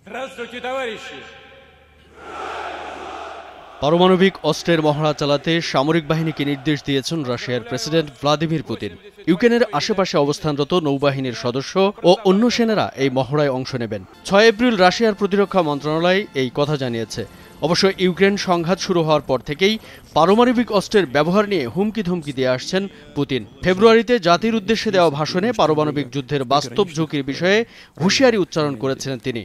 Здравствуйте, товарищи! পারমাণবিক অস্ত্রের মহড়া চালাতে সামরিক বাহিনীকে নির্দেশ দিয়েছেন রাশিয়ার প্রেসিডেন্ট ভ্লাদিমির পুতিন। ইউক্রেনের আশেপাশে অবস্থানরত নৌবাহিনীর সদস্য ও অন্য সেনারা এই মহড়ায় অংশ নেবেন। 6 এপ্রিল রাশিয়ার প্রতিরক্ষা মন্ত্রণালয় এই কথা জানিয়েছে। অবশ্য ইউক্রেন সংঘাত শুরু হওয়ার পর থেকেই পারমাণবিক অস্ত্রের ব্যবহার নিয়ে হুমকি ধমকি দিয়ে আসছেন পুতিন। ফেব্রুয়ারিতে জাতির উদ্দেশ্যে দেওয়া ভাষণে পারমাণবিক যুদ্ধের বাস্তব ঝুঁকির বিষয়ে হুঁশিয়ারি উচ্চারণ করেছিলেন তিনি।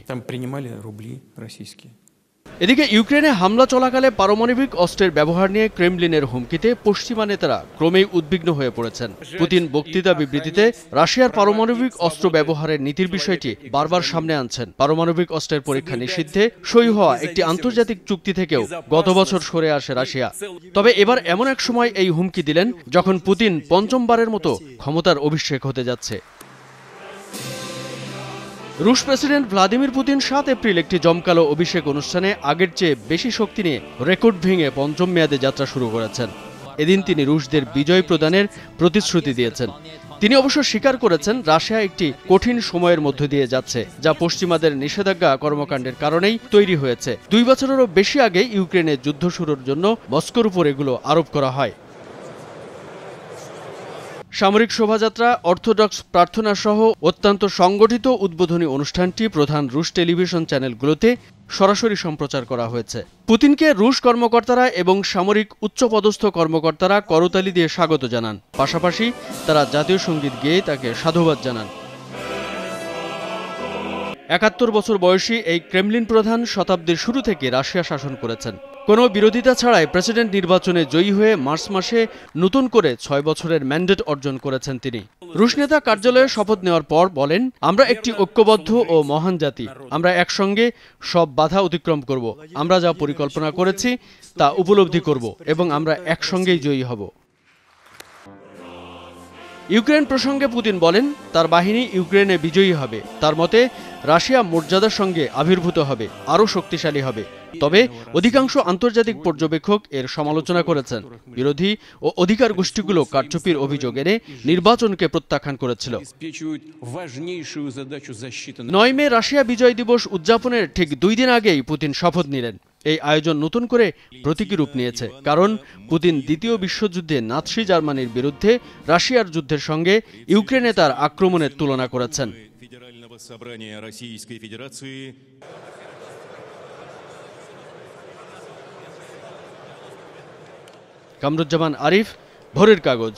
এদিকে ইউক্রেনে হামলা চলাকালে পারমাণবিক অস্ত্রের ব্যবহার নিয়ে ক্রেমলিনের হুমকিতে পশ্চিমা নেতারা ক্রমেই উদ্বিগ্ন হয়ে পড়েছেন। পুতিন বক্তৃতা বিবৃতিতে রাশিয়ার পারমাণবিক অস্ত্র ব্যবহারের নীতির বিষয়টি বারবার সামনে আনছেন। পারমাণবিক অস্ত্রের পরীক্ষা নিষিদ্ধে সই হওয়া একটি আন্তর্জাতিক চুক্তি থেকেও গত বছর সরে আসে রাশিয়া। তবে এবার এমন এক সময় এই হুমকি দিলেন যখন পুতিন পঞ্চমবারের মতো ক্ষমতার অভিষেক হতে যাচ্ছে। রুশ প্রেসিডেন্ট ভ্লাদিমির পুতিন 7 এপ্রিল একটি জমকালো অভিষেক অনুষ্ঠানে আগের চেয়ে বেশি শক্তি নিয়ে রেকর্ড ভেঙে পঞ্চম মেয়াদে যাত্রা শুরু করেছেন। এদিন তিনি রুশদের বিজয় প্রদানের প্রতিশ্রুতি দিয়েছেন। তিনি অবশ্য স্বীকার করেছেন রাশিয়া একটি কঠিন সময়ের মধ্য দিয়ে যাচ্ছে, যা পশ্চিমাদের নিষেধাজ্ঞা কর্মকাণ্ডের কারণেই তৈরি হয়েছে। 2 বছরেরও বেশি আগে ইউক্রেনে যুদ্ধ শুরুর জন্য মস্কোর উপর এগুলো আরোপ করা হয়। সামরিক শোভাযাত্রা, অর্থোডক্স প্রার্থনা সহ অত্যন্ত সংগঠিত উদ্বোধনী অনুষ্ঠানটি প্রধান রুশ টেলিভিশন চ্যানেলগুলোতে সরাসরি সম্প্রচার করা হয়েছে। পুতিনকে রুশ কর্মকর্তারা এবং সামরিক উচ্চপদস্থ কর্মকর্তারা করতালি দিয়ে স্বাগত জানান। পাশাপাশি তারা জাতীয় সঙ্গীত গেয়ে তাকে সাধুবাদ জানান। 71 বছর বয়সী এই ক্রেমলিন প্রধান শতাব্দীর শুরু থেকে রাশিয়া শাসন করেছেন। কোনো বিরোধিতা ছাড়াই প্রেসিডেন্ট নির্বাচনে জয়ী হয়ে মার্চ মাসে নতুন করে 6 বছরের ম্যান্ডেট অর্জন করেছেন তিনি। রুশ নেতা কার্যালয়ে শপথ নেওয়ার পর বলেন, আমরা একটি ঐক্যবদ্ধ ও মহান জাতি। আমরা একসঙ্গে সব বাধা অতিক্রম করব। আমরা যা পরিকল্পনা করেছি তা উপলব্ধি করব এবং আমরা একসঙ্গেই জয়ী হব। ইউক্রেন প্রসঙ্গে পুতিন বলেন, তার বাহিনী ইউক্রেনে বিজয়ী হবে। তার মতে রাশিয়া মর্যাদার সঙ্গে আবির্ভূত হবে, আরও শক্তিশালী হবে। তবে অধিকাংশ আন্তর্জাতিক পর্যবেক্ষক এর সমালোচনা করেছেন। বিরোধী ও অধিকার গোষ্ঠীগুলো কারচুপির অভিযোগ এনে নির্বাচনকে প্রত্যাখ্যান করেছিল। 9 মে রাশিয়া বিজয় দিবস উদযাপনের ঠিক 2 দিন আগেই পুতিন শপথ নিলেন। এই আয়োজন নতুন করে প্রতীকী রূপ নিয়েছে, কারণ পুতিন দ্বিতীয় বিশ্বযুদ্ধে নাৎসি জার্মানির বিরুদ্ধে রাশিয়ার যুদ্ধের সঙ্গে ইউক্রেনে তার আক্রমণের তুলনা করেছেন। কামরুজ্জামান আরিফ, ভোরের কাগজ।